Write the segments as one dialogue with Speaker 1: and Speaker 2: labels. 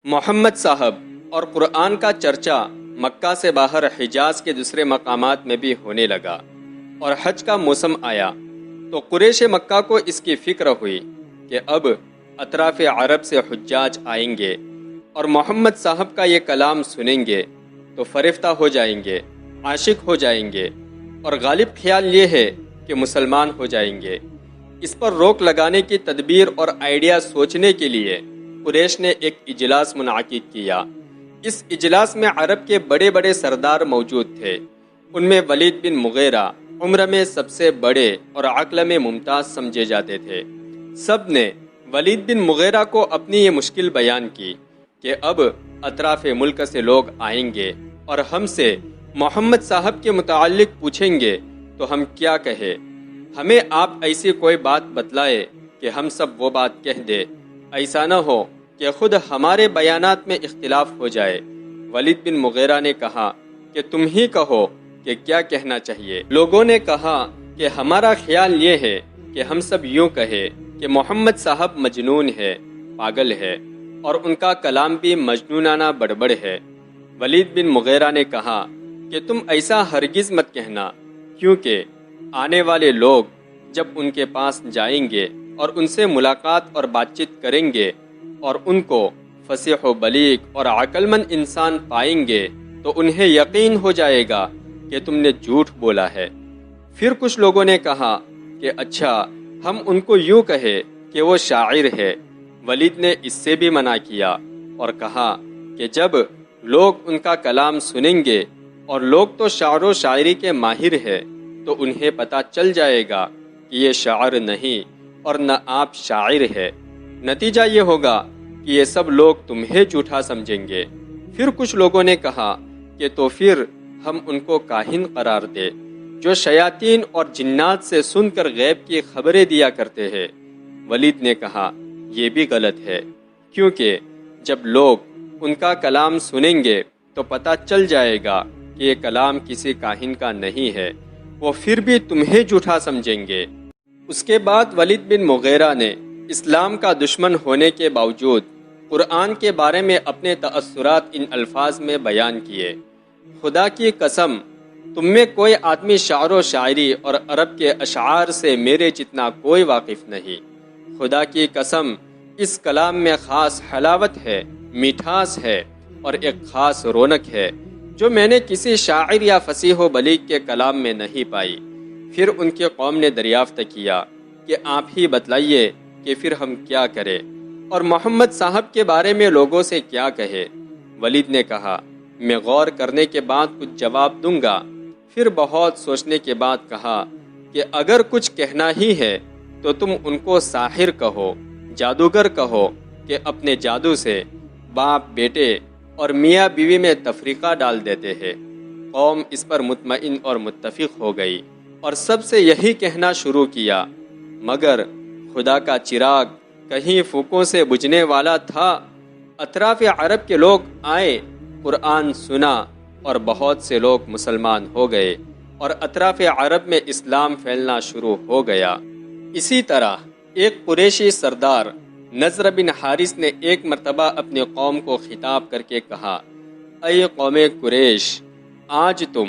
Speaker 1: محمد صاحب اور قرآن کا چرچا مکہ سے باہر حجاز کے دوسرے مقامات میں بھی ہونے لگا اور حج کا موسم آیا تو قریش مکہ کو اس کی فکر ہوئی کہ اب اطراف عرب سے حجاج آئیں گے اور محمد صاحب کا یہ کلام سنیں گے تو فرفتہ ہو جائیں گے، عاشق ہو جائیں گے، اور غالب خیال یہ ہے کہ مسلمان ہو جائیں گے۔ اس پر روک لگانے کی تدبیر اور آئیڈیا سوچنے کے لیے قریش نے ایک اجلاس منعقد کیا۔ اس اجلاس میں عرب کے بڑے بڑے سردار موجود تھے۔ ان میں ولید بن مغیرہ عمر میں سب سے بڑے اور عقل میں ممتاز سمجھے جاتے تھے۔ سب نے ولید بن مغیرہ کو اپنی یہ مشکل بیان کی کہ اب اطراف ملک سے لوگ آئیں گے اور ہم سے محمد صاحب کے متعلق پوچھیں گے تو ہم کیا کہیں؟ ہمیں آپ ایسی کوئی بات بتلائے کہ ہم سب وہ بات کہہ دیں، ایسا نہ ہو کہ خود ہمارے بیانات میں اختلاف ہو جائے۔ ولید بن مغیرہ نے کہا کہ تم ہی کہو کہ کیا کہنا چاہیے۔ لوگوں نے کہا کہ ہمارا خیال یہ ہے کہ ہم سب یوں کہیں کہ محمد صاحب مجنون ہے، پاگل ہے، اور ان کا کلام بھی مجنونانہ بڑبڑ ہے۔ ولید بن مغیرہ نے کہا کہ تم ایسا ہرگز مت کہنا، کیونکہ آنے والے لوگ جب ان کے پاس جائیں گے اور ان سے ملاقات اور بات چیت کریں گے اور ان کو فصیح و بلیغ اور عقل مند انسان پائیں گے تو انہیں یقین ہو جائے گا کہ تم نے جھوٹ بولا ہے۔ پھر کچھ لوگوں نے کہا کہ اچھا ہم ان کو یوں کہے کہ وہ شاعر ہے۔ ولید نے اس سے بھی منع کیا اور کہا کہ جب لوگ ان کا کلام سنیں گے اور لوگ تو شعر و شاعری کے ماہر ہے تو انہیں پتہ چل جائے گا کہ یہ شاعر نہیں اور نہ آپ شاعر ہے۔ نتیجہ یہ ہوگا کہ یہ سب لوگ تمہیں جھوٹا سمجھیں گے۔ پھر کچھ لوگوں نے کہا کہ تو پھر ہم ان کو کاہن قرار دے جو شیاطین اور جنات سے سن کر غیب کی خبریں دیا کرتے ہیں۔ ولید نے کہا یہ بھی غلط ہے، کیونکہ جب لوگ ان کا کلام سنیں گے تو پتہ چل جائے گا کہ یہ کلام کسی کاہن کا نہیں ہے، وہ پھر بھی تمہیں جھوٹا سمجھیں گے۔ اس کے بعد ولید بن مغیرہ نے اسلام کا دشمن ہونے کے باوجود قرآن کے بارے میں اپنے تأثرات ان الفاظ میں بیان کیے۔ خدا کی قسم، تم میں کوئی آدمی شعر و شاعری اور عرب کے اشعار سے میرے جتنا کوئی واقف نہیں۔ خدا کی قسم، اس کلام میں خاص حلاوت ہے، میٹھاس ہے اور ایک خاص رونق ہے جو میں نے کسی شاعر یا فصیح و بلیغ کے کلام میں نہیں پائی۔ پھر ان کی قوم نے دریافت کیا کہ آپ ہی بتلائیے کہ پھر ہم کیا کریں اور محمد صاحب کے بارے میں لوگوں سے کیا کہے۔ ولید نے کہا میں غور کرنے کے بعد کچھ جواب دوں گا۔ پھر بہت سوچنے کے بعد کہا کہ اگر کچھ کہنا ہی ہے تو تم ان کو ساحر کہو، جادوگر کہو کہ اپنے جادو سے باپ بیٹے اور میاں بیوی میں تفریقہ ڈال دیتے ہیں۔ قوم اس پر مطمئن اور متفق ہو گئی اور سب سے یہی کہنا شروع کیا، مگر خدا کا چراغ کہیں پھوکوں سے بجھنے والا تھا۔ اطراف عرب کے لوگ آئے، قرآن سنا اور بہت سے لوگ مسلمان ہو گئے اور اطراف عرب میں اسلام پھیلنا شروع ہو گیا۔ اسی طرح ایک قریشی سردار نضر بن حارث نے ایک مرتبہ اپنی قوم کو خطاب کر کے کہا، اے قوم قریش، آج تم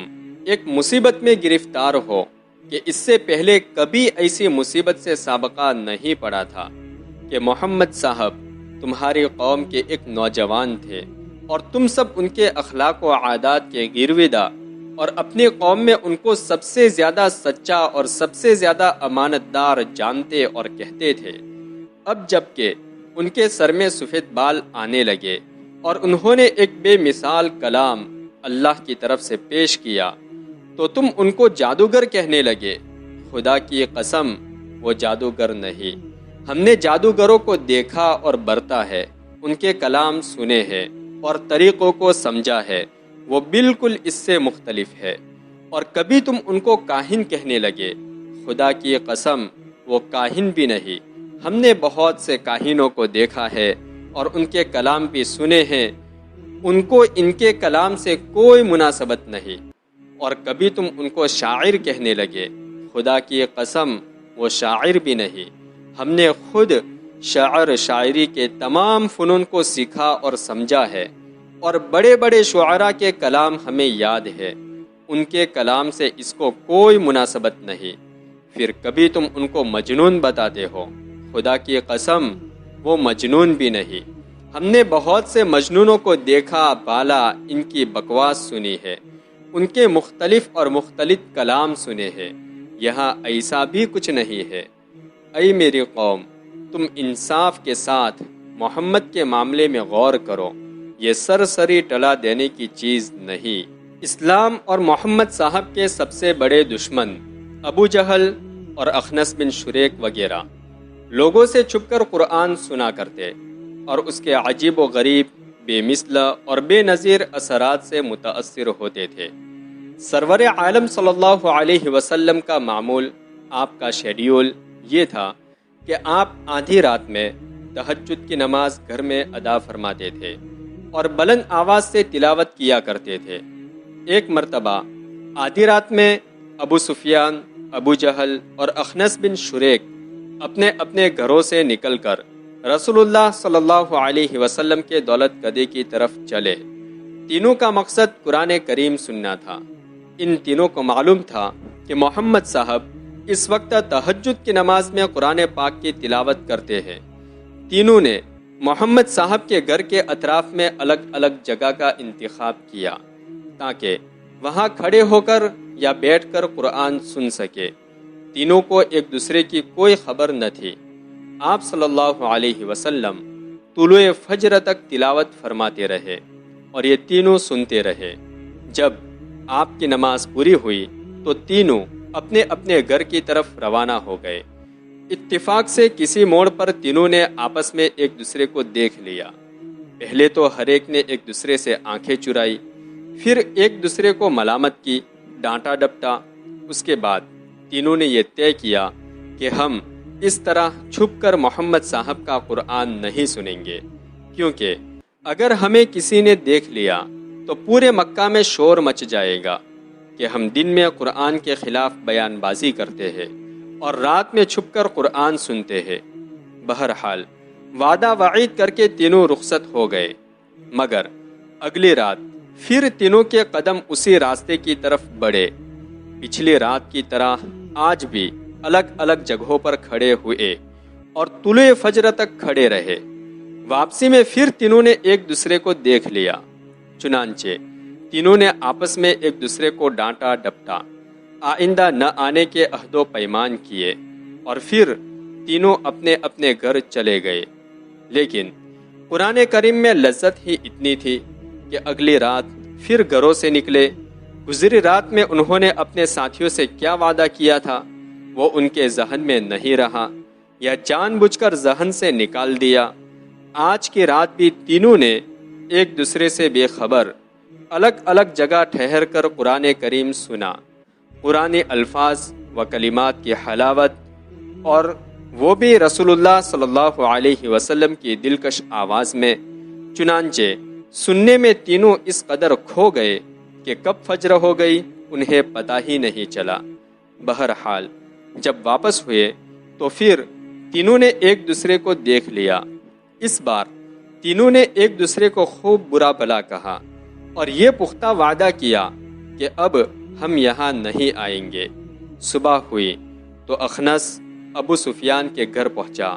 Speaker 1: ایک مصیبت میں گرفتار ہو کہ اس سے پہلے کبھی ایسی مصیبت سے سابقہ نہیں پڑا تھا کہ محمد صاحب تمہاری قوم کے ایک نوجوان تھے اور تم سب ان کے اخلاق و عادات کے گرویدہ اور اپنی قوم میں ان کو سب سے زیادہ سچا اور سب سے زیادہ امانت دار جانتے اور کہتے تھے۔ اب جب کہ ان کے سر میں سفید بال آنے لگے اور انہوں نے ایک بے مثال کلام اللہ کی طرف سے پیش کیا تو تم ان کو جادوگر کہنے لگے۔ خدا کی قسم، وہ جادوگر نہیں۔ ہم نے جادوگروں کو دیکھا اور برتا ہے، ان کے کلام سنے ہیں اور طریقوں کو سمجھا ہے، وہ بالکل اس سے مختلف ہے۔ اور کبھی تم ان کو کاہن کہنے لگے۔ خدا کی قسم، وہ کاہن بھی نہیں۔ ہم نے بہت سے کاہنوں کو دیکھا ہے اور ان کے کلام بھی سنے ہیں، ان کو ان کے کلام سے کوئی مناسبت نہیں۔ اور کبھی تم ان کو شاعر کہنے لگے۔ خدا کی قسم، وہ شاعر بھی نہیں۔ ہم نے خود شعر شاعری کے تمام فنون کو سیکھا اور سمجھا ہے، اور بڑے بڑے شعراء کے کلام ہمیں یاد ہے، ان کے کلام سے اس کو کوئی مناسبت نہیں، پھر کبھی تم ان کو مجنون بتاتے ہو؟ خدا کی قسم وہ مجنون بھی نہیں۔ ہم نے بہت سے مجنونوں کو دیکھا بالا، ان کی بکواس سنی ہے، ان کے مختلف اور مختلف کلام سنے ہیں، یہاں ایسا بھی کچھ نہیں ہے۔ اے میری قوم، تم انصاف کے ساتھ محمد کے معاملے میں غور کرو، یہ سرسری ٹلا دینے کی چیز نہیں۔ اسلام اور محمد صاحب کے سب سے بڑے دشمن ابو جہل اور اخنس بن شریک وغیرہ لوگوں سے چھپ کر قرآن سنا کرتے اور اس کے عجیب و غریب، بے مثل اور بے نظیر اثرات سے متاثر ہوتے تھے۔ سرور عالم صلی اللہ علیہ وسلم کا معمول، آپ کا شیڈیول یہ تھا کہ آپ آدھی رات میں تہجد کی نماز گھر میں ادا فرماتے تھے اور بلند آواز سے تلاوت کیا کرتے تھے۔ ایک مرتبہ آدھی رات میں ابو سفیان، ابو جہل اور اخنس بن شریک اپنے اپنے گھروں سے نکل کر رسول اللہ صلی اللہ علیہ وسلم کے دولت گدے کی طرف چلے۔ تینوں کا مقصد قرآن کریم سننا تھا۔ ان تینوں کو معلوم تھا کہ محمد صاحب اس وقت تہجد کی نماز میں قرآن پاک کی تلاوت کرتے ہیں۔ تینوں نے محمد صاحب کے گھر کے اطراف میں الگ الگ جگہ کا انتخاب کیا تاکہ وہاں کھڑے ہو کر یا بیٹھ کر قرآن سن سکے۔ تینوں کو ایک دوسرے کی کوئی خبر نہ تھی۔ آپ صلی اللہ علیہ وسلم طلوع فجر تک تلاوت فرماتے رہے اور یہ تینوں سنتے رہے۔ جب آپ کی نماز پوری ہوئی تو تینوں اپنے اپنے گھر کی طرف روانہ ہو گئے۔ اتفاق سے کسی موڑ پر تینوں نے آپس میں ایک دوسرے کو دیکھ لیا۔ پہلے تو ہر ایک نے ایک دوسرے سے آنکھیں چرائی، پھر ایک دوسرے کو ملامت کی، ڈانٹا ڈپٹا۔ اس کے بعد تینوں نے یہ طے کیا کہ ہم اس طرح چھپ کر محمد صاحب کا قرآن نہیں سنیں گے، کیونکہ اگر ہمیں کسی نے دیکھ لیا تو پورے مکہ میں شور مچ جائے گا کہ ہم دن میں قرآن کے خلاف بیان بازی کرتے ہیں اور رات میں چھپ کر قرآن سنتے ہیں۔ بہرحال وعدہ وعید کر کے تینوں رخصت ہو گئے، مگر اگلی رات پھر تینوں کے قدم اسی راستے کی طرف بڑھے۔ پچھلی رات کی طرح آج بھی الگ الگ جگہوں پر کھڑے ہوئے اور طلوع فجر تک کھڑے رہے۔ واپسی میں پھر تینوں نے ایک دوسرے کو دیکھ لیا، چنانچہ تینوں نے آپس میں ایک دوسرے کو ڈانٹا ڈپٹا، آئندہ نہ آنے کے عہد و پیمان کیے اور پھر تینوں اپنے اپنے گھر چلے گئے۔ لیکن قرآن کریم میں لذت ہی اتنی تھی کہ اگلی رات پھر گھروں سے نکلے۔ گزری رات میں انہوں نے اپنے ساتھیوں سے کیا وعدہ کیا تھا وہ ان کے ذہن میں نہیں رہا یا جان بوجھ کر ذہن سے نکال دیا۔ آج کی رات بھی تینوں نے ایک دوسرے سے بے خبر الگ الگ جگہ ٹھہر کر قرآن کریم سنا۔ قرآن الفاظ و کلمات کی حلاوت، اور وہ بھی رسول اللہ صلی اللہ علیہ وسلم کی دلکش آواز میں۔ چنانچہ سننے میں تینوں اس قدر کھو گئے کہ کب فجر ہو گئی انہیں پتہ ہی نہیں چلا۔ بہرحال جب واپس ہوئے تو پھر تینوں نے ایک دوسرے کو دیکھ لیا۔ اس بار تینوں نے ایک دوسرے کو خوب برا بھلا کہا اور یہ پختہ وعدہ کیا کہ اب ہم یہاں نہیں آئیں گے۔ صبح ہوئی تو اخنس ابو سفیان کے گھر پہنچا۔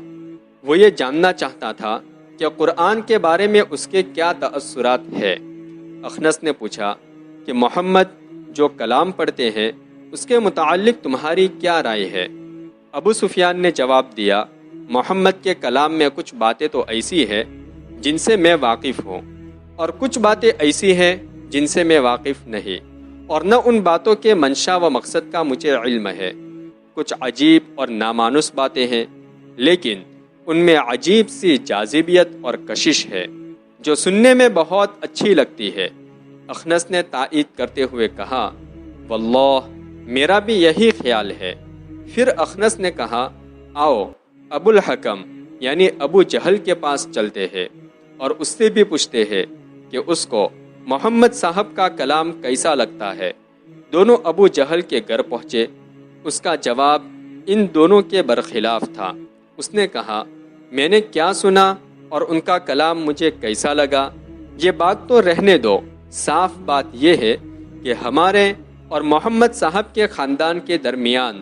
Speaker 1: وہ یہ جاننا چاہتا تھا کہ قرآن کے بارے میں اس کے کیا تأثرات ہے۔ اخنس نے پوچھا کہ محمد جو کلام پڑھتے ہیں اس کے متعلق تمہاری کیا رائے ہے؟ ابو سفیان نے جواب دیا، محمد کے کلام میں کچھ باتیں تو ایسی ہیں جن سے میں واقف ہوں، اور کچھ باتیں ایسی ہیں جن سے میں واقف نہیں، اور نہ ان باتوں کے منشا و مقصد کا مجھے علم ہے۔ کچھ عجیب اور نامانوس باتیں ہیں، لیکن ان میں عجیب سی جاذبیت اور کشش ہے جو سننے میں بہت اچھی لگتی ہے۔ اخنس نے تائید کرتے ہوئے کہا، واللہ میرا بھی یہی خیال ہے۔ پھر اخنس نے کہا، آؤ ابو الحکم یعنی ابو جہل کے پاس چلتے ہیں اور اس سے بھی پوچھتے ہیں کہ اس کو محمد صاحب کا کلام کیسا لگتا ہے۔ دونوں ابو جہل کے گھر پہنچے۔ اس کا جواب ان دونوں کے برخلاف تھا۔ اس نے کہا، میں نے کیا سنا اور ان کا کلام مجھے کیسا لگا، یہ بات تو رہنے دو۔ صاف بات یہ ہے کہ ہمارے اور محمد صاحب کے خاندان کے درمیان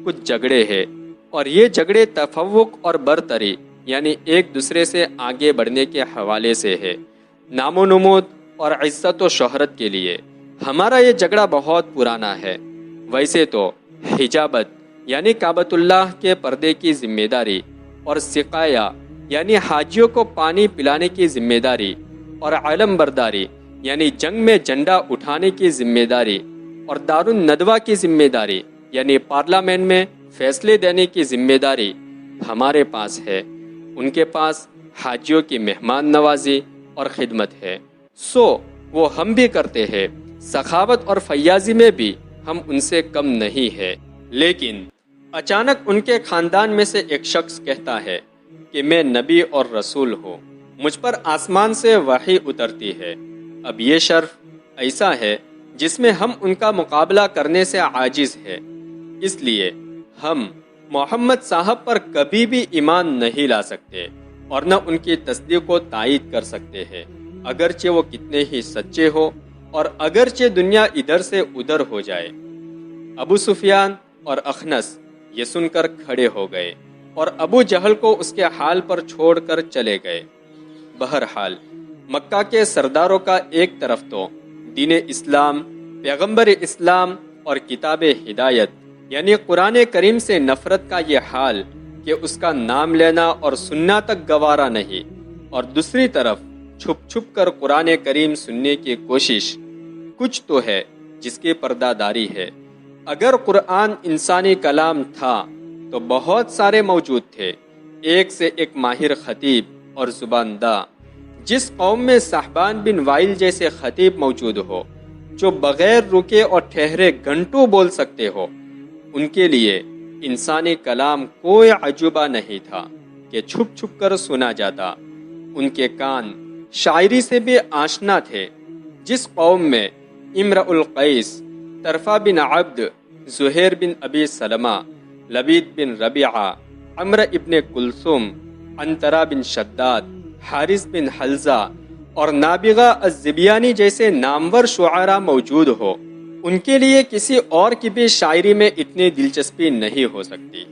Speaker 1: کچھ جھگڑے ہیں، اور یہ جھگڑے تفوق اور برتری یعنی ایک دوسرے سے آگے بڑھنے کے حوالے سے ہے، نام و نمود اور عزت و شہرت کے لیے۔ ہمارا یہ جھگڑا بہت پرانا ہے۔ ویسے تو حجابت یعنی کعبۃ اللہ کے پردے کی ذمہ داری، اور سقایا یعنی حاجیوں کو پانی پلانے کی ذمہ داری، اور علم برداری یعنی جنگ میں جھنڈا اٹھانے کی ذمہ داری، اور دار الندوہ کی ذمہ داری یعنی پارلیمنٹ میں فیصلے دینے کی ذمہ داری ہمارے پاس ہے۔ ان کے پاس حاجیوں کی مہمان نوازی اور خدمت ہے، سو وہ ہم بھی کرتے ہیں۔ سخاوت اور فیاضی میں بھی ہم ان سے کم نہیں ہے۔ لیکن اچانک ان کے خاندان میں سے ایک شخص کہتا ہے کہ میں نبی اور رسول ہوں، مجھ پر آسمان سے وحی اترتی ہے۔ اب یہ شرف ایسا ہے جس میں ہم ان کا مقابلہ کرنے سے عاجز ہے، اس لیے ہم محمد صاحب پر کبھی بھی ایمان نہیں لا سکتے اور نہ ان کی تصدیق و تائید کر سکتے ہیں، اگرچہ وہ کتنے ہی سچے ہو اور اگرچہ دنیا ادھر سے ادھر ہو جائے۔ ابو سفیان اور اخنس یہ سن کر کھڑے ہو گئے اور ابو جہل کو اس کے حال پر چھوڑ کر چلے گئے۔ بہرحال مکہ کے سرداروں کا ایک طرف تو دین اسلام، پیغمبر اسلام اور کتاب ہدایت یعنی قرآن کریم سے نفرت کا یہ حال کہ اس کا نام لینا اور سننا تک گوارا نہیں، اور دوسری طرف چھپ چھپ کر قرآن کریم سننے کی کوشش۔ کچھ تو ہے جس کی پردہ داری ہے۔ اگر قرآن انسانی کلام تھا تو بہت سارے موجود تھے، ایک سے ایک ماہر خطیب اور زباندہ۔ جس قوم میں صحبان بن وائل جیسے خطیب موجود ہو جو بغیر رکے اور ٹھہرے گھنٹوں بول سکتے ہو، ان کے لیے انسانی کلام کوئی عجوبہ نہیں تھا کہ چھپ چھپ کر سنا جاتا۔ ان کے کان شاعری سے بھی آشنا تھے۔ جس قوم میں امرؤ القیس، طرفہ بن عبد، زہیر بن ابی سلمہ، لبید بن ربیعہ، عمرو ابن کلثوم، عنترہ بن شداد، حارث بن حلزہ اور نابغہ الزبیانی جیسے نامور شعراء موجود ہو، ان کے لیے کسی اور کی بھی شاعری میں اتنی دلچسپی نہیں ہو سکتی۔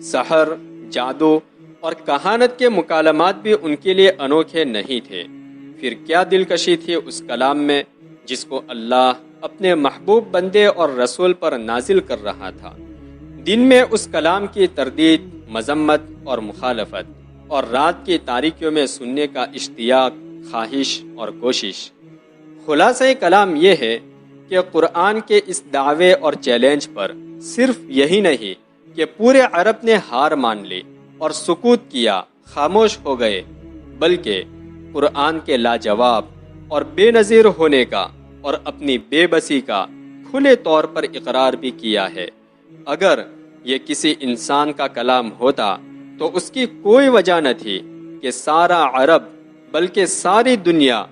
Speaker 1: سحر، جادو اور کہانت کے مکالمات بھی ان کے لیے انوکھے نہیں تھے۔ پھر کیا دلکشی تھی اس کلام میں جس کو اللہ اپنے محبوب بندے اور رسول پر نازل کر رہا تھا۔ دن میں اس کلام کی تردید، مذمت اور مخالفت، اور رات کی تاریکیوں میں سننے کا اشتیاق، خواہش اور کوشش۔ خلاصہ کلام یہ ہے کہ قرآن کے اس دعوے اور چیلنج پر صرف یہی نہیں کہ پورے عرب نے ہار مان لی اور سکوت کیا، خاموش ہو گئے، بلکہ قرآن کے لاجواب اور بے نظیر ہونے کا اور اپنی بے بسی کا کھلے طور پر اقرار بھی کیا ہے۔ اگر یہ کسی انسان کا کلام ہوتا تو اس کی کوئی وجہ نہ تھی کہ سارا عرب بلکہ ساری دنیا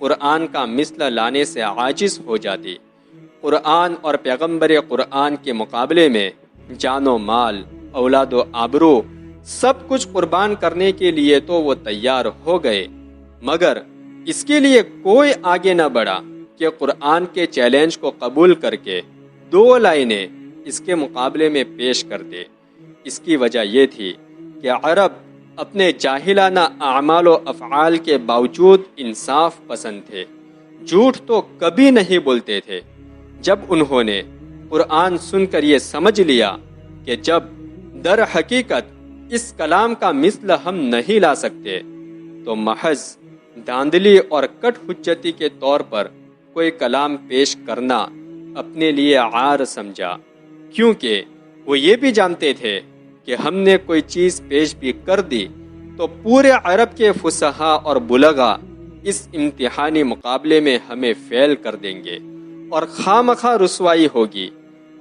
Speaker 1: قرآن کا مثل لانے سے عاجز ہو جاتی۔ قرآن اور پیغمبر قرآن کے مقابلے میں جان و مال، اولاد و آبرو سب کچھ قربان کرنے کے لیے تو وہ تیار ہو گئے، مگر اس کے لیے کوئی آگے نہ بڑھا کہ قرآن کے چیلنج کو قبول کر کے 2 لائنیں اس کے مقابلے میں پیش کر دے۔ اس کی وجہ یہ تھی کہ عرب اپنے جاہلانہ اعمال و افعال کے باوجود انصاف پسند تھے، جھوٹ تو کبھی نہیں بولتے تھے۔ جب انہوں نے قرآن سن کر یہ سمجھ لیا کہ جب در حقیقت اس کلام کا مثل ہم نہیں لا سکتے، تو محض دھاندلی اور کٹ حجتی کے طور پر کوئی کلام پیش کرنا اپنے لیے عار سمجھا، کیونکہ وہ یہ بھی جانتے تھے کہ ہم نے کوئی چیز پیش بھی کر دی تو پورے عرب کے فصحاء اور بلغاء اس امتحانی مقابلے میں ہمیں فیل کر دیں گے اور خامخواہ رسوائی ہوگی۔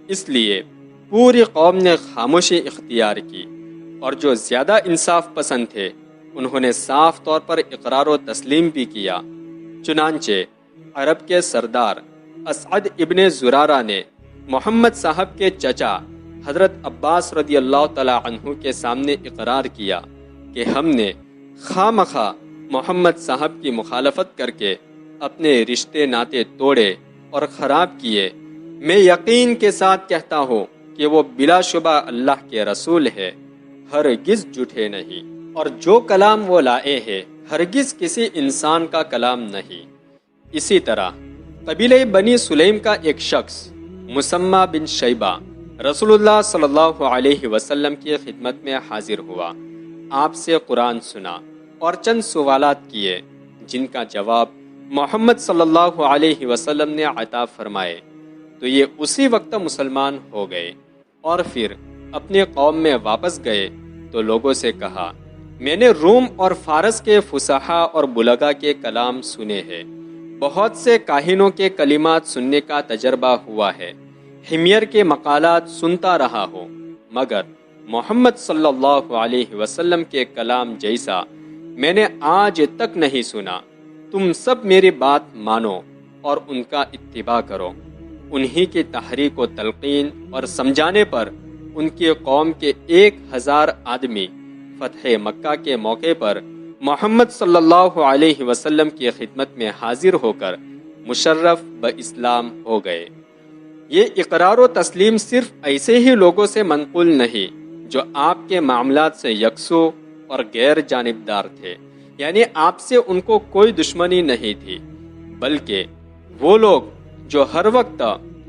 Speaker 1: اس لیے پوری قوم نے خاموشی اختیار کی، اور جو زیادہ انصاف پسند تھے انہوں نے صاف طور پر اقرار و تسلیم بھی کیا۔ چنانچہ عرب کے سردار اسعد ابن زرارہ نے محمد صاحب کے چچا حضرت عباس رضی اللہ تعالی عنہ کے سامنے اقرار کیا کہ ہم نے خواہ مخواہ محمد صاحب کی مخالفت کر کے اپنے رشتے ناطے توڑے اور خراب کیے، میں یقین کے ساتھ کہتا ہوں کہ وہ بلا شبہ اللہ کے رسول ہے، ہرگز جھوٹے نہیں، اور جو کلام وہ لائے ہیں ہرگز کسی انسان کا کلام نہیں۔ اسی طرح قبیلہ بنی سلیم کا ایک شخص مسمع بن شیبہ رسول اللہ صلی اللہ علیہ وسلم کی خدمت میں حاضر ہوا، آپ سے قرآن سنا اور چند سوالات کیے جن کا جواب محمد صلی اللہ علیہ وسلم نے عطا فرمائے، تو یہ اسی وقت مسلمان ہو گئے، اور پھر اپنے قوم میں واپس گئے تو لوگوں سے کہا، میں نے روم اور فارس کے فصحاء اور بلغاء کے کلام سنے ہیں، بہت سے کاہنوں کے کلمات سننے کا تجربہ ہوا ہے، حمیر کے مقالات سنتا رہا ہوں، مگر محمد صلی اللہ علیہ وسلم کے کلام جیسا میں نے آج تک نہیں سنا۔ تم سب میری بات مانو اور ان کا اتباع کرو۔ انہی کی تحریک و تلقین اور سمجھانے پر ان کی قوم کے 1000 آدمی فتح مکہ کے موقع پر محمد صلی اللہ علیہ وسلم کی خدمت میں حاضر ہو کر مشرف باسلام ہو گئے۔ یہ اقرار و تسلیم صرف ایسے ہی لوگوں سے منقول نہیں جو آپ کے معاملات سے یکسو اور غیر جانبدار تھے، یعنی آپ سے ان کو کوئی دشمنی نہیں تھی، بلکہ وہ لوگ جو ہر وقت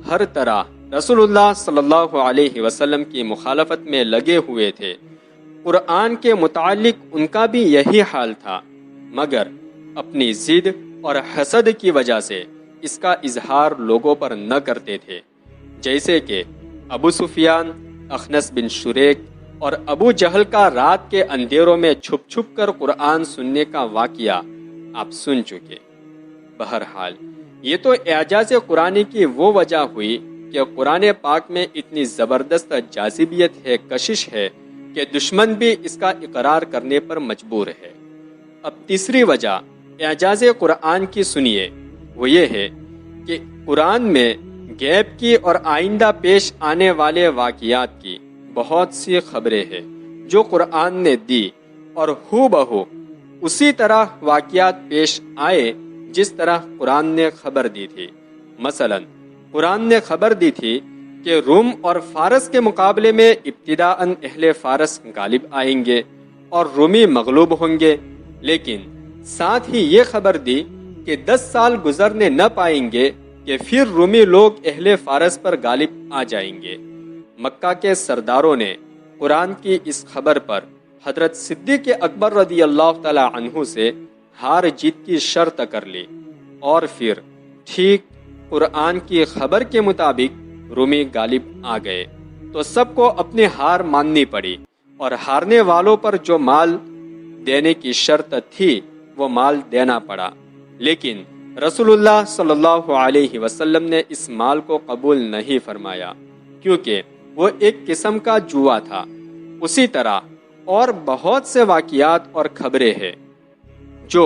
Speaker 1: ہر طرح رسول اللہ صلی اللہ علیہ وسلم کی مخالفت میں لگے ہوئے تھے۔ قرآن کے متعلق ان کا بھی یہی حال تھا، مگر اپنی ضد اور حسد کی وجہ سے اس کا اظہار لوگوں پر نہ کرتے تھے، جیسے کہ ابو سفیان، اخنس بن شریک اور ابو جہل کا رات کے اندھیروں میں چھپ چھپ کر قرآن سننے کا واقعہ آپ سن چکے۔ بہرحال یہ تو اعجاز قرآنی کی وہ وجہ ہوئی کہ قرآن پاک میں اتنی زبردست جاذبیت ہے، کشش ہے کہ دشمن بھی اس کا اقرار کرنے پر مجبور ہے۔ اب تیسری وجہ اعجاز قرآن کی سنیے، وہ یہ ہے کہ قرآن میں غیب کی اور آئندہ پیش آنے والے واقعات کی بہت سی خبریں ہیں جو قرآن نے دی، اور ہو بہو اسی طرح واقعات پیش آئے جس طرح قرآن نے خبر دی تھی۔ مثلا قرآن نے خبر دی تھی کہ روم اور فارس کے مقابلے میں ابتداءً اہل فارس غالب آئیں گے اور رومی مغلوب ہوں گے، لیکن ساتھ ہی یہ خبر دی کہ 10 سال گزرنے نہ پائیں گے کہ پھر رومی لوگ اہل فارس پر غالب آ جائیں گے۔ مکہ کے سرداروں نے قرآن کی اس خبر پر حضرت صدیق اکبر رضی اللہ تعالی عنہ سے ہار جیت کی شرط کر لی، اور پھر ٹھیک قرآن کی خبر کے مطابق رومی غالب آ گئے تو سب کو اپنی ہار ماننی پڑی، اور ہارنے والوں پر جو مال دینے کی شرط تھی وہ مال دینا پڑا، لیکن رسول اللہ صلی اللہ علیہ وسلم نے اس مال کو قبول نہیں فرمایا، کیونکہ وہ ایک قسم کا جوا تھا۔ اسی طرح اور بہت سے واقعات اور خبریں ہیں جو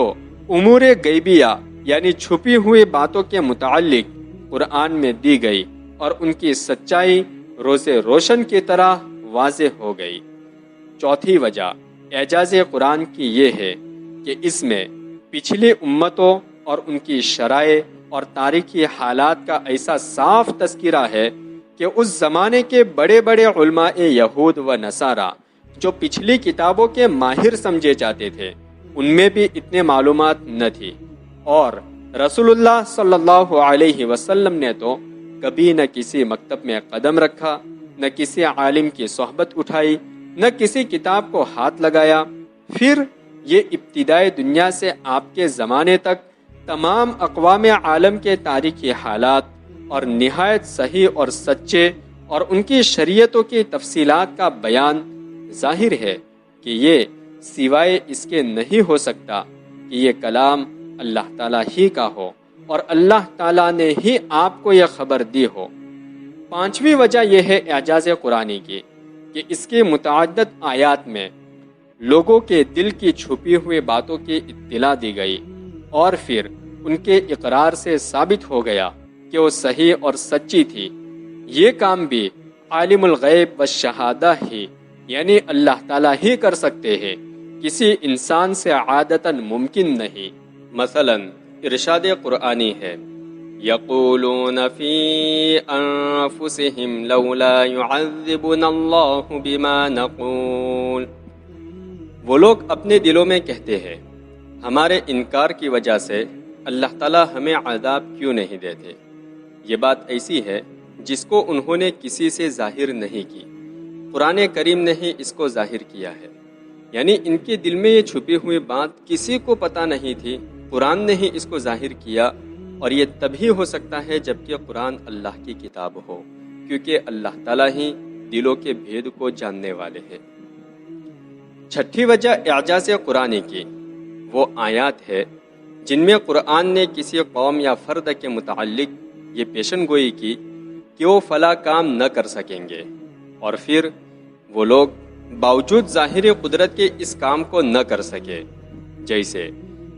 Speaker 1: امور غیبیہ یعنی چھپی ہوئی باتوں کے متعلق قرآن میں دی گئی، اور ان کی سچائی روز روشن کی طرح واضح ہو گئی۔ چوتھی وجہ اعجاز قرآن کی یہ ہے کہ اس میں پچھلی امتوں اور ان کی شرائع اور تاریخی حالات کا ایسا صاف تذکرہ ہے کہ اس زمانے کے بڑے بڑے علماء یہود و نصارہ جو پچھلی کتابوں کے ماہر سمجھے جاتے تھے، ان میں بھی اتنے معلومات نہ تھی، اور رسول اللہ صلی اللہ علیہ وسلم نے تو کبھی نہ کسی مکتب میں قدم رکھا، نہ کسی عالم کی صحبت اٹھائی، نہ کسی کتاب کو ہاتھ لگایا۔ پھر یہ ابتدائی دنیا سے آپ کے زمانے تک تمام اقوام عالم کے تاریخی حالات اور نہایت صحیح اور سچے اور ان کی شریعتوں کی تفصیلات کا بیان ظاہر ہے کہ یہ سوائے اس کے نہیں ہو سکتا کہ یہ کلام اللہ تعالیٰ ہی کا ہو اور اللہ تعالیٰ نے ہی آپ کو یہ خبر دی ہو۔ پانچویں وجہ یہ ہے اعجاز قرآنی کی کہ اس کی متعدد آیات میں لوگوں کے دل کی چھپی ہوئی باتوں کی اطلاع دی گئی، اور پھر ان کے اقرار سے ثابت ہو گیا کہ وہ صحیح اور سچی تھی۔ یہ کام بھی عالم الغیب والشہادہ ہی یعنی اللہ تعالیٰ ہی کر سکتے ہیں، کسی انسان سے عادتاً ممکن نہیں۔ مثلاً ارشاد قرآنی ہے یقولون فی انفسہم لولا یعذبنا اللہ بما نقول، وہ لوگ اپنے دلوں میں کہتے ہیں ہمارے انکار کی وجہ سے اللہ تعالیٰ ہمیں عذاب کیوں نہیں دیتے۔ یہ بات ایسی ہے جس کو انہوں نے کسی سے ظاہر نہیں کی، قرآن کریم نے ہی اس کو ظاہر کیا ہے۔ یعنی ان کے دل میں یہ چھپی ہوئی بات کسی کو پتہ نہیں تھی، قرآن نے ہی اس کو ظاہر کیا، اور یہ تبھی ہو سکتا ہے جبکہ قرآن اللہ کی کتاب ہو، کیونکہ اللہ تعالیٰ ہی دلوں کے بھید کو جاننے والے ہیں۔ چھٹی وجہ اعجاز قرآن کی وہ آیات ہے جن میں قرآن نے کسی قوم یا فرد کے متعلق یہ پیشن گوئی کی کہ وہ فلاں کام نہ کر سکیں گے، اور پھر وہ لوگ باوجود ظاہری قدرت کے اس کام کو نہ کر سکے۔ جیسے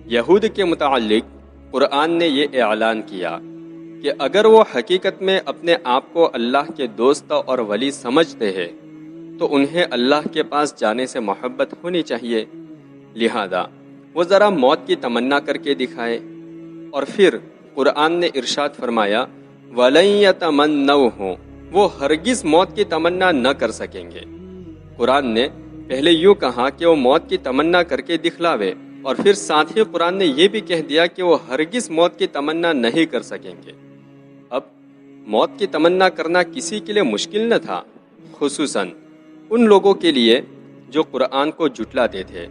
Speaker 1: یہود کے متعلق قرآن نے یہ اعلان کیا کہ اگر وہ حقیقت میں اپنے آپ کو اللہ کے دوست اور ولی سمجھتے ہیں تو انہیں اللہ کے پاس جانے سے محبت ہونی چاہیے، لہذا وہ ذرا موت کی تمنا کر کے دکھائے۔ اور پھر قرآن نے ارشاد فرمایا وَلَن يَتَمَنَّوْهُ، وہ ہرگز موت کی تمنا نہ کر سکیں گے۔ قرآن نے پہلے یوں کہا کہ وہ موت کی تمنا کر کے دکھلاوے، اور پھر ساتھ ہی قرآن نے یہ بھی کہہ دیا کہ وہ ہرگز موت کی تمنا نہیں کر سکیں گے۔ اب موت کی تمنا کرنا کسی کے لیے مشکل نہ تھا، خصوصاً ان لوگوں کے لیے جو قرآن کو جھٹلاتے تھے۔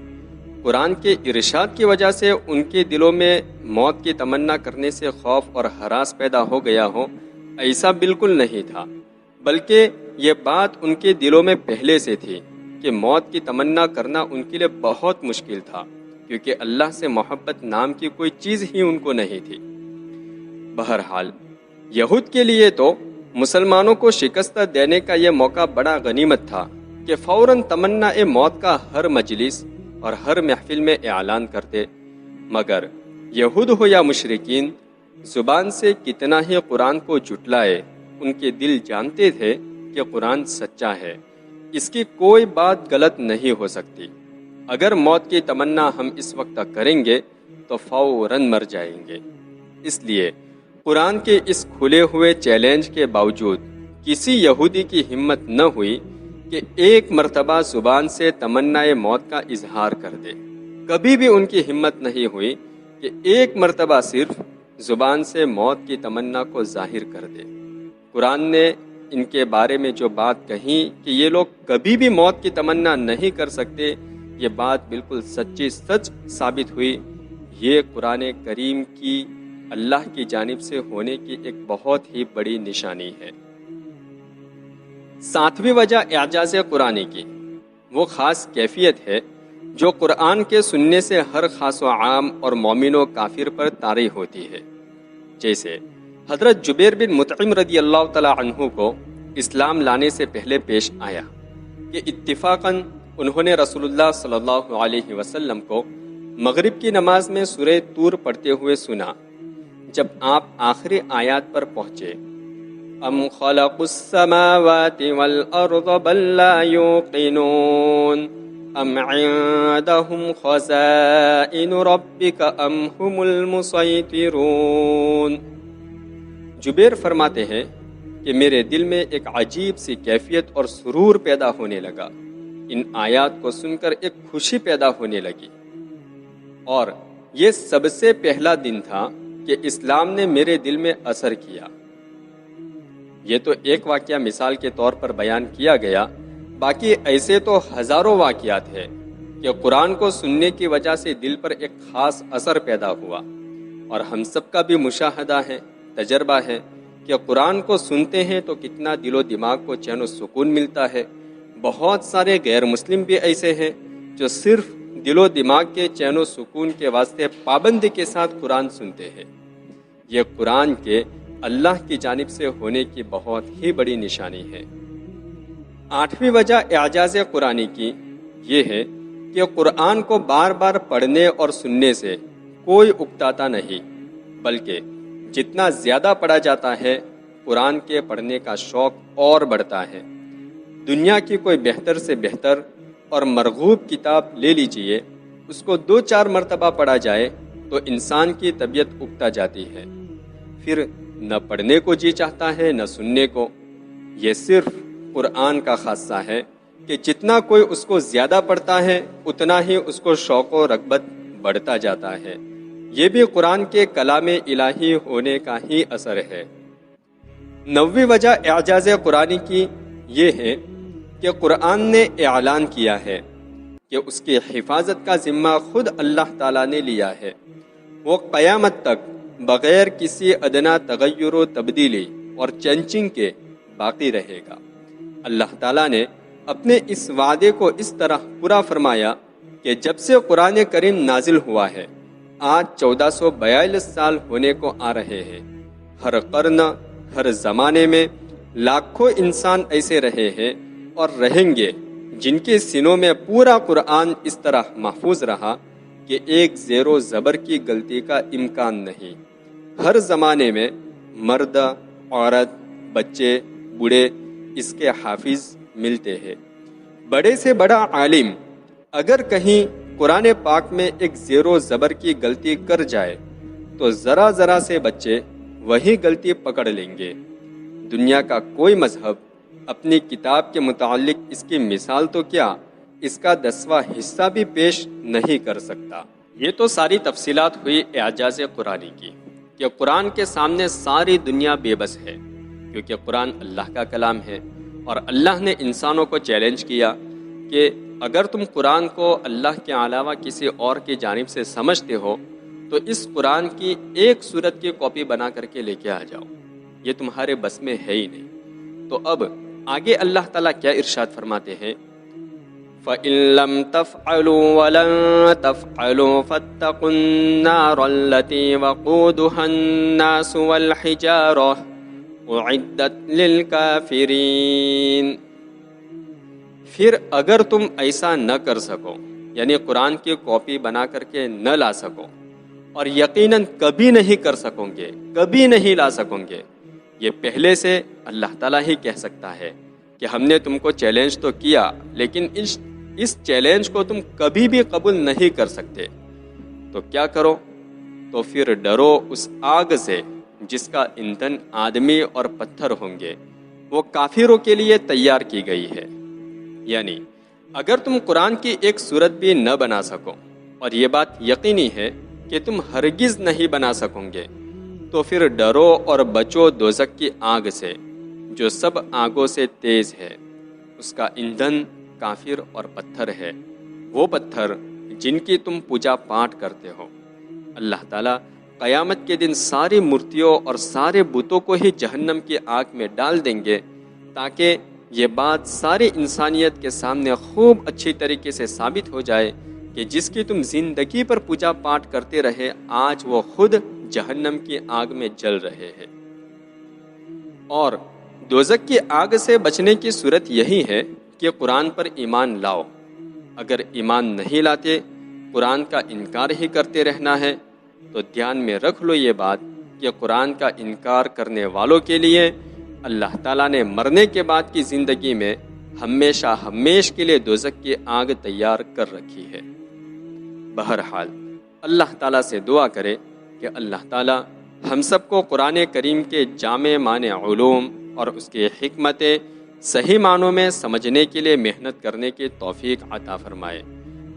Speaker 1: قرآن کے ارشاد کی وجہ سے ان کے دلوں میں موت کی تمنا کرنے سے خوف اور ہراس پیدا ہو گیا ہو، ایسا بالکل نہیں تھا، بلکہ یہ بات ان کے دلوں میں پہلے سے تھی کہ موت کی تمنا کرنا ان کے لیے بہت مشکل تھا، کیونکہ اللہ سے محبت نام کی کوئی چیز ہی ان کو نہیں تھی۔ بہرحال یہود کے لیے تو مسلمانوں کو شکست دینے کا یہ موقع بڑا غنیمت تھا کہ فوراً تمنا موت کا ہر مجلس اور ہر محفل میں اعلان کرتے، مگر یہود ہو یا مشرکین زبان سے کتنا ہی قرآن کو جھٹلائے، ان کے دل جانتے تھے کہ قرآن سچا ہے، اس کی کوئی بات غلط نہیں ہو سکتی۔ اگر موت کی تمنا ہم اس وقت کریں گے تو فوراً مر جائیں گے۔ اس لیے قرآن کے اس کھلے ہوئے چیلنج کے باوجود کسی یہودی کی ہمت نہ ہوئی کہ ایک مرتبہ زبان سے تمنا موت کا اظہار کر دے۔ کبھی بھی ان کی ہمت نہیں ہوئی کہ ایک مرتبہ صرف زبان سے موت کی تمنا کو ظاہر کر دے۔ قرآن نے ان کے بارے میں جو بات کہی کہ یہ لوگ کبھی بھی موت کی تمنا نہیں کر سکتے، یہ بات بالکل سچی سچ ثابت ہوئی۔ یہ قرآن کریم کی اللہ کی جانب سے ہونے کی ایک بہت ہی بڑی نشانی ہے۔ ساتویں وجہ اعجاز قرآن کی وہ خاص کیفیت ہے جو قرآن کے سننے سے ہر خاص و عام اور مومن و کافر پر طاری ہوتی ہے۔ جیسے حضرت جبیر بن مطعم رضی اللہ تعالی عنہ کو اسلام لانے سے پہلے پیش آیا کہ اتفاقاً انہوں نے رسول اللہ صلی اللہ علیہ وسلم کو مغرب کی نماز میں سورہ طور پڑھتے ہوئے سنا۔ جب آپ آخری آیات پر پہنچے ام خلق السماوات والارض بل لا یوقنون ام عندهم خزائن ربک ام هم المسیطرون، جبیر فرماتے ہیں کہ میرے دل میں ایک عجیب سی کیفیت اور سرور پیدا ہونے لگا، ان آیات کو سن کر ایک خوشی پیدا ہونے لگی، اور یہ سب سے پہلا دن تھا کہ اسلام نے میرے دل میں اثر کیا۔ یہ تو ایک واقعہ مثال کے طور پر بیان کیا گیا، باقی ایسے تو ہزاروں واقعات ہیں کہ قرآن کو سننے کی وجہ سے دل پر ایک خاص اثر پیدا ہوا، اور ہم سب کا بھی مشاہدہ ہے، تجربہ ہے کہ قرآن کو سنتے ہیں تو کتنا دل و دماغ کو چین و سکون ملتا ہے۔ بہت سارے غیر مسلم بھی ایسے ہیں جو صرف دل و دماغ کے چین و سکون کے واسطے پابندی کے ساتھ قرآن سنتے ہیں۔ یہ قرآن کے اللہ کی جانب سے ہونے کی بہت ہی بڑی نشانی ہے۔ آٹھویں وجہ اعجاز قرآن کی یہ ہے کہ قرآن کو بار بار پڑھنے اور سننے سے کوئی اکتاتا نہیں، بلکہ جتنا زیادہ پڑھا جاتا ہے قرآن کے پڑھنے کا شوق اور بڑھتا ہے۔ دنیا کی کوئی بہتر سے بہتر اور مرغوب کتاب لے لیجئے، اس کو 2-4 مرتبہ پڑھا جائے تو انسان کی طبیعت اکتا جاتی ہے، پھر نہ پڑھنے کو جی چاہتا ہے نہ سننے کو۔ یہ صرف قرآن کا خاصہ ہے کہ جتنا کوئی اس کو زیادہ پڑھتا ہے اتنا ہی اس کو شوق و رغبت بڑھتا جاتا ہے۔ یہ بھی قرآن کے کلام الہی ہونے کا ہی اثر ہے۔ 9ویں وجہ اعجاز قرآنی کی یہ ہے کہ قرآن نے اعلان کیا ہے کہ اس کی حفاظت کا ذمہ خود اللہ تعالیٰ نے لیا ہے۔ وہ قیامت تک بغیر کسی ادنا تغیر و تبدیلی اور چینجنگ کے باقی رہے گا۔ اللہ تعالیٰ نے اپنے اس وعدے کو اس طرح پورا فرمایا کہ جب سے قرآن کریم نازل ہوا ہے آج 1442 سال ہونے کو آ رہے ہیں۔ ہر قرن، ہر زمانے میں لاکھوں انسان ایسے رہے ہیں اور رہیں گے جن کے سینوں میں پورا قرآن اس طرح محفوظ رہا کہ ایک زیر و زبر کی غلطی کا امکان نہیں۔ ہر زمانے میں مرد، عورت، بچے، بوڑھے اس کے حافظ ملتے ہیں۔ بڑے سے بڑا عالم اگر کہیں قرآن پاک میں ایک زیر و زبر کی غلطی کر جائے تو ذرا ذرا سے بچے وہی غلطی پکڑ لیں گے۔ دنیا کا کوئی مذہب اپنی کتاب کے متعلق اس کی مثال تو کیا اس کا 10واں حصہ بھی پیش نہیں کر سکتا۔ یہ تو ساری تفصیلات ہوئی اعجاز قرآنی کی کہ قرآن کے سامنے ساری دنیا بے بس ہے، کیونکہ قرآن اللہ کا کلام ہے اور اللہ نے انسانوں کو چیلنج کیا کہ اگر تم قرآن کو اللہ کے علاوہ کسی اور کی جانب سے سمجھتے ہو تو اس قرآن کی ایک سورت کی کاپی بنا کر کے لے کے آ جاؤ، یہ تمہارے بس میں ہے ہی نہیں۔ تو اب آگے اللہ تعالیٰ کیا ارشاد فرماتے ہیں؟ فَإِن لَمْ تَفْعَلُوا وَلَن تَفْعَلُوا فَاتَّقُوا النَّارَ الَّتِي وَقُودُهَا النَّاسُ وَالْحِجَارَةُ اعدت للکافرین۔ پھر اگر تم ایسا نہ کر سکو، یعنی قرآن کی کاپی بنا کر کے نہ لا سکو، اور یقیناً کبھی نہیں کر سکو گے، کبھی نہیں لا سکو گے، یہ پہلے سے اللہ تعالیٰ ہی کہہ سکتا ہے کہ ہم نے تم کو چیلنج تو کیا لیکن اس چیلنج کو تم کبھی بھی قبول نہیں کر سکتے، تو کیا کرو؟ تو پھر ڈرو اس آگ سے جس کا ایندھن آدمی اور پتھر ہوں گے، وہ کافروں کے لیے تیار کی گئی ہے۔ یعنی اگر تم قرآن کی ایک سورت بھی نہ بنا سکو، اور یہ بات یقینی ہے کہ تم ہرگز نہیں بنا سکو گے، تو پھر ڈرو اور بچو دوزخ کی آگ سے جو سب آگوں سے تیز ہے، اس کا ایندھن کافر اور پتھر ہے، وہ پتھر جن کی تم پوجا پاٹ کرتے ہو۔ اللہ تعالیٰ قیامت کے دن ساری مورتیوں اور سارے بتوں کو ہی جہنم کی آگ میں ڈال دیں گے تاکہ یہ بات ساری انسانیت کے سامنے خوب اچھی طریقے سے ثابت ہو جائے کہ جس کی تم زندگی پر پوجا پاٹ کرتے رہے آج وہ خود جہنم کی آگ میں جل رہے ہیں۔ اور دوزخ کی آگ سے بچنے کی صورت یہی ہے کہ قرآن پر ایمان لاؤ۔ اگر ایمان نہیں لاتے، قرآن کا انکار ہی کرتے رہنا ہے، تو دھیان میں رکھ لو یہ بات کہ قرآن کا انکار کرنے والوں کے لیے اللہ تعالیٰ نے مرنے کے بعد کی زندگی میں ہمیشہ ہمیشہ کے لیے دوزخ کی آگ تیار کر رکھی ہے۔ بہرحال اللہ تعالیٰ سے دعا کرے کہ اللہ تعالیٰ ہم سب کو قرآن کریم کے جامع معنی علوم اور اس کی حکمتیں صحیح معنوں میں سمجھنے کے لیے محنت کرنے کی توفیق عطا فرمائے۔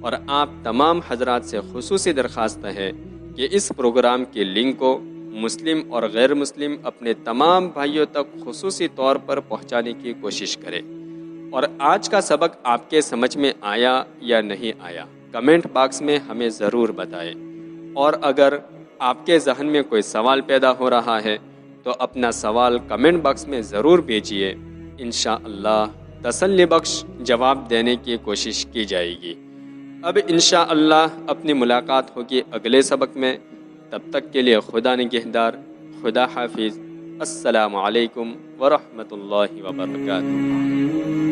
Speaker 1: اور آپ تمام حضرات سے خصوصی درخواست ہے کہ اس پروگرام کے لنک کو مسلم اور غیر مسلم اپنے تمام بھائیوں تک خصوصی طور پر پہنچانے کی کوشش کریں۔ اور آج کا سبق آپ کے سمجھ میں آیا یا نہیں آیا کمنٹ باکس میں ہمیں ضرور بتائیں۔ اور اگر آپ کے ذہن میں کوئی سوال پیدا ہو رہا ہے تو اپنا سوال کمنٹ باکس میں ضرور بھیجیے، انشاءاللہ تسلی بخش جواب دینے کی کوشش کی جائے گی۔ اب انشاءاللہ اپنی ملاقات ہوگی اگلے سبق میں، تب تک کے لیے خدا نگہدار، خدا حافظ، السلام علیکم ورحمۃ اللہ وبرکاتہ۔